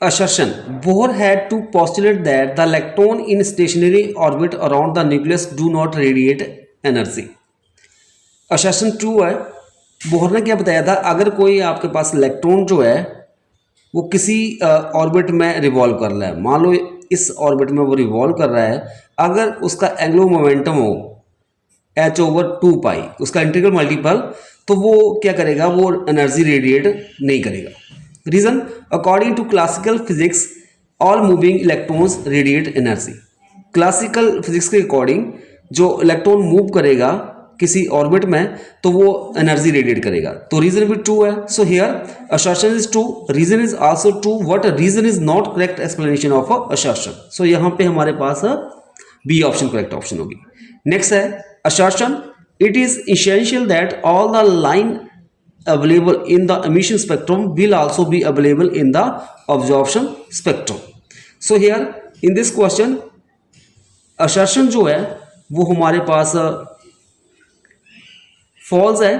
assertion. Bohr had to postulate that the electron in stationary orbit around the nucleus do not radiate energy. assertion true है. Bohr ने क्या बताया था, अगर कोई आपके पास इलेक्ट्रॉन जो है वो किसी ऑर्बिट में रिवॉल्व कर रहा है, मान लो इस ऑर्बिट में वो रिवॉल्व कर रहा है, अगर उसका एंगुलर मोमेंटम हो h/2π, उसका इंटीग्रल मल्टीपल, तो वो क्या करेगा, वो एनर्जी रेडिएट नहीं करेगा. Reason, according to classical physics all moving electrons radiate energy. Classical physics के अकॉर्डिंग जो इलेक्ट्रॉन मूव करेगा किसी ऑर्बिट में तो वो एनर्जी रेडिएट करेगा. तो रीजन भी ट्रू है. So here assertion is true, reason is also true. What reason is not correct explanation of assertion. So यहाँ पे हमारे पास बी ऑप्शन करेक्ट ऑप्शन होगी. नेक्स्ट है assertion. It is essential that all the line available in the emission spectrum will also be available in the absorption spectrum. So here in this question assertion जो है वो हमारे पास false है.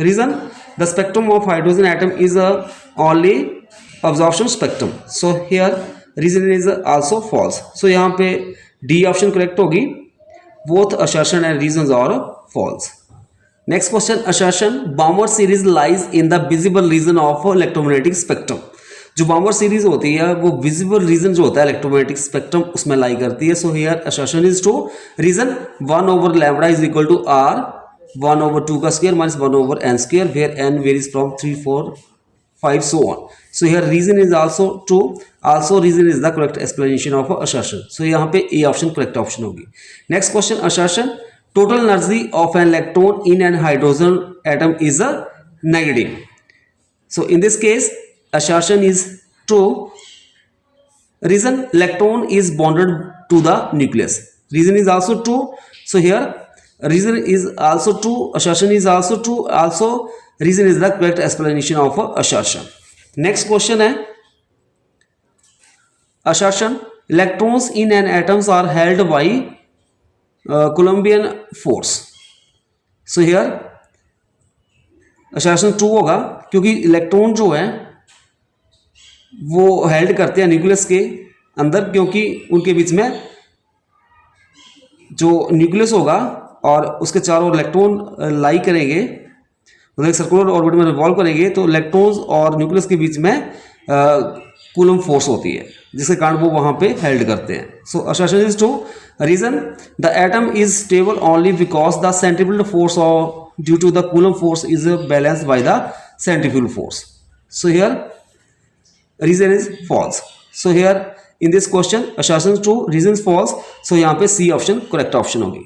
Reason, the spectrum of hydrogen atom is only absorption spectrum. So here reason is also false. So यहाँ पे D option correct होगी. Both assertion and reasons are false. Next question, assertion. Balmer series lies in the visible region of electromagnetic spectrum. जो बाउमर series होती है वो visible region जो होता है इलेक्ट्रोमैग्नेटिक स्पेक्ट्रम उसमें लाई करती है. So here assertion is true. Reason 1/λ is equal to r 1/2 का square minus 1/n square, where n varies from 3, 4, 5 so on. So here reason is also true. Also reason is the correct explanation of assertion. So यहाँ पे A option correct option होगी. Next question, assertion. Total energy of an electron in an hydrogen atom is a negative. So in this case assertion is true. Reason, electron is bonded to the nucleus. Reason is also true. So here reason is also true. Assertion is also true. Also reason is the correct explanation of assertion. Next question है assertion. Electrons in an atoms are held by Coulombian force. So here assertion true होगा क्योंकि electron जो है वो held करते हैं nucleus के अंदर, क्योंकि उनके बीच में जो न्यूक्लियस होगा और उसके चारों इलेक्ट्रॉन लाई करेंगे, मतलब एक सर्कुलर ऑर्बिट में रिवॉल्व करेंगे, तो इलेक्ट्रॉन्स और न्यूक्लियस के बीच में कूलम फोर्स होती है जिसके कारण वो वहाँ पे हेल्ड करते हैं. So assertion is true. Reason, the atom is stable only because the centrifugal force of due to the Coulomb force is balanced by the centrifugal force. So here reason is false. So here in this question assertion is true, reason is false. So यहाँ पे C option correct option होगी.